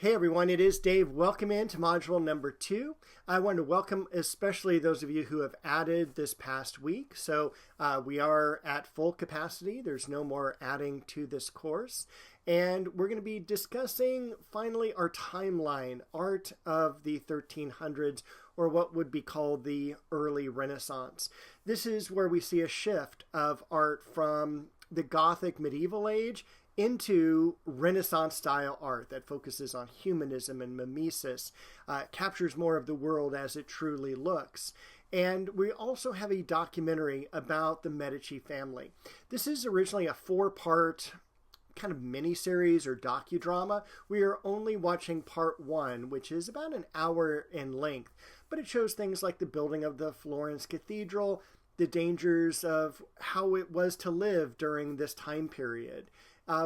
Hey everyone, it is Dave. Welcome into module number 2. I want to welcome especially those of you who have added this past week. So we are at full capacity. There's no more adding to this course. And we're going to be discussing finally our timeline, art of the 1300s, or what would be called the early Renaissance. This is where we see a shift of art from the Gothic medieval age into Renaissance style art that focuses on humanism and mimesis, captures more of the world as it truly looks. And we also have a documentary about the Medici family. This is originally a 4-part kind of mini-series or docudrama. We are only watching part 1, which is about an hour in length, but it shows things like the building of the Florence Cathedral, the dangers of how it was to live during this time period.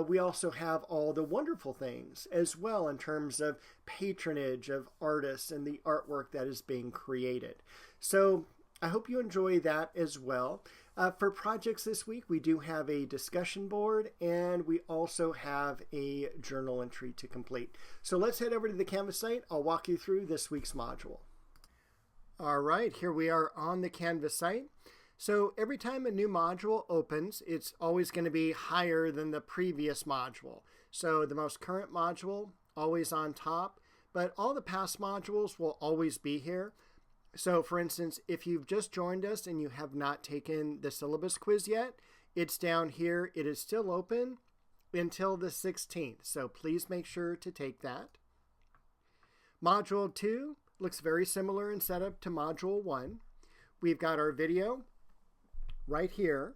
We also have all the wonderful things as well in terms of patronage of artists and the artwork that is being created. So I hope you enjoy that as well. For projects this week, we do have a discussion board and we also have a journal entry to complete. So let's head over to the Canvas site. I'll walk you through this week's module. All right, here we are on the Canvas site. So every time a new module opens, it's always going to be higher than the previous module. So the most current module, always on top, but all the past modules will always be here. So for instance, if you've just joined us and you have not taken the syllabus quiz yet, it's down here. It is still open until the 16th. So please make sure to take that. Module 2 looks very similar in setup to Module 1. We've got our video right here,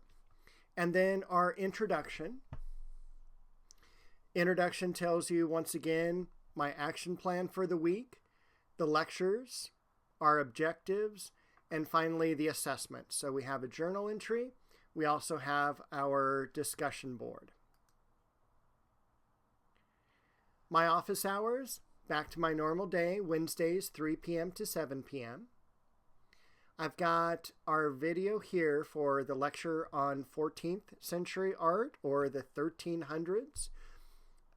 and then our introduction. Introduction tells you once again my action plan for the week, the lectures, our objectives, and finally the assessment. So we have a journal entry. We also have our discussion board. My office hours, back to my normal day, Wednesdays 3 p.m. to 7 p.m. I've got our video here for the lecture on 14th century art or the 1300s.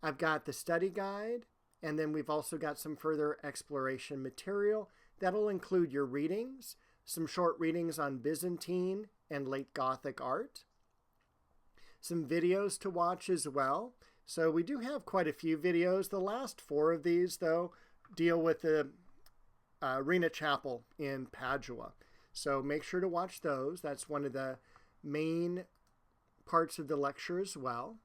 I've got the study guide, and then we've also got some further exploration material that'll include your readings, some short readings on Byzantine and late Gothic art, some videos to watch as well. So we do have quite a few videos. The last 4 of these, though, deal with the Arena Chapel in Padua. So make sure to watch those. That's one of the main parts of the lecture as well.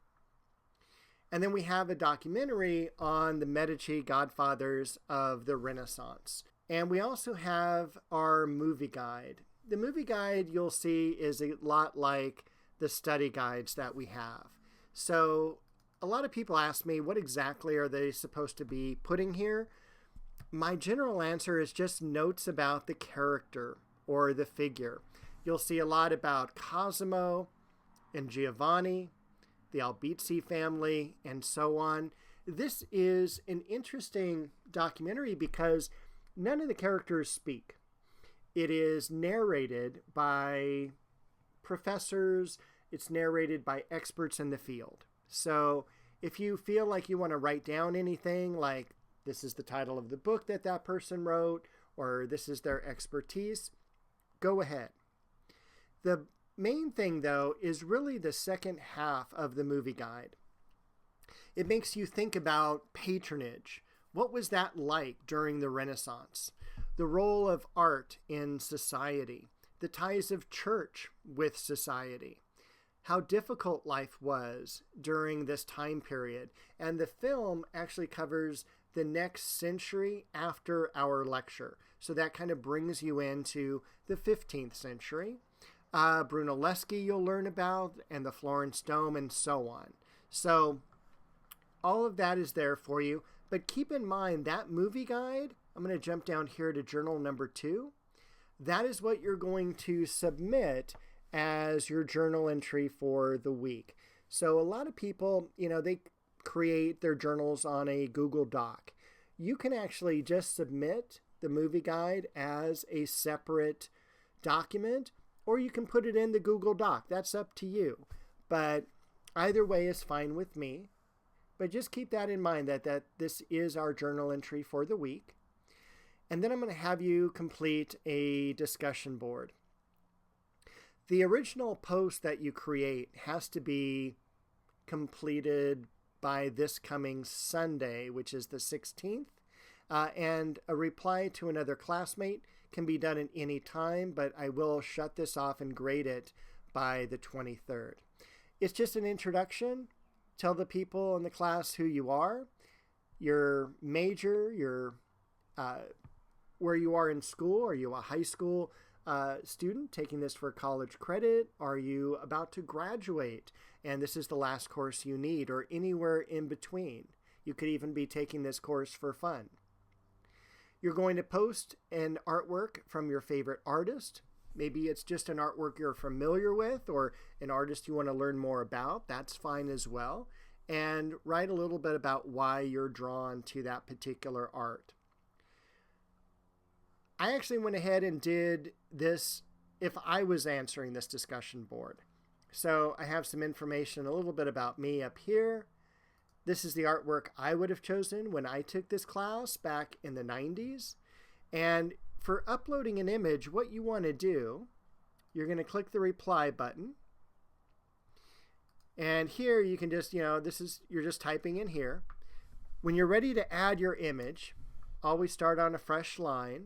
And then we have a documentary on the Medici godfathers of the Renaissance. And we also have our movie guide. The movie guide you'll see is a lot like the study guides that we have. So a lot of people ask me, what exactly are they supposed to be putting here? My general answer is just notes about the character or the figure. You'll see a lot about Cosimo and Giovanni, the Albizzi family, and so on. This is an interesting documentary because none of the characters speak. It is narrated by professors. It's narrated by experts in the field. So if you feel like you want to write down anything like this is the title of the book that that person wrote, or this is their expertise, go ahead. The main thing, though, is really the second half of the movie guide. It makes you think about patronage. What was that like during the Renaissance? The role of art in society, the ties of church with society, how difficult life was during this time period. And the film actually covers the next century after our lecture. So that kind of brings you into the 15th century. Brunelleschi you'll learn about, and the Florence Dome, and so on. So all of that is there for you. But keep in mind that movie guide, I'm going to jump down here to journal number 2. That is what you're going to submit as your journal entry for the week. So a lot of people, they create their journals on a Google Doc. You can actually just submit the movie guide as a separate document, or you can put it in the Google Doc. That's up to you. But either way is fine with me. But just keep that in mind that this is our journal entry for the week. And then I'm going to have you complete a discussion board. The original post that you create has to be completed by this coming Sunday, which is the 16th. And a reply to another classmate can be done at any time, but I will shut this off and grade it by the 23rd. It's just an introduction. Tell the people in the class who you are, your major, where you are in school. Are you a high school student taking this for college credit? Are you about to graduate and this is the last course you need, or anywhere in between? You could even be taking this course for fun. You're going to post an artwork from your favorite artist. Maybe it's just an artwork you're familiar with or an artist you want to learn more about. That's fine as well. And write a little bit about why you're drawn to that particular art. I actually went ahead and did this if I was answering this discussion board. So I have some information, a little bit about me up here. This is the artwork I would have chosen when I took this class back in the 90s. And for uploading an image, what you want to do, you're going to click the reply button. And here you can just, you're just typing in here. When you're ready to add your image, always start on a fresh line.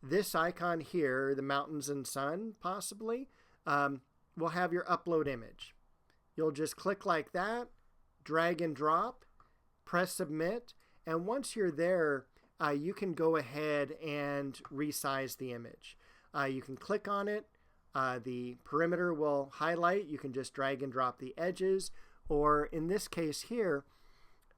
This icon here, the mountains and sun possibly, will have your upload image. You'll just click like that, drag and drop, press submit, and once you're there, you can go ahead and resize the image. You can click on it. The perimeter will highlight. You can just drag and drop the edges, or in this case here,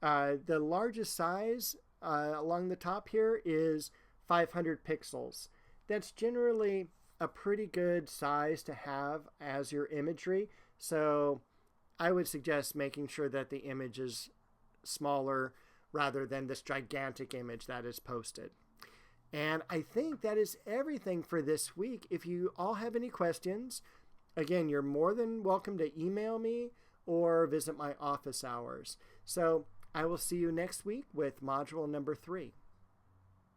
the largest size along the top here is 500 pixels. That's generally a pretty good size to have as your imagery. So I would suggest making sure that the image is smaller rather than this gigantic image that is posted. And I think that is everything for this week. If you all have any questions, again, you're more than welcome to email me or visit my office hours. So I will see you next week with module number 3.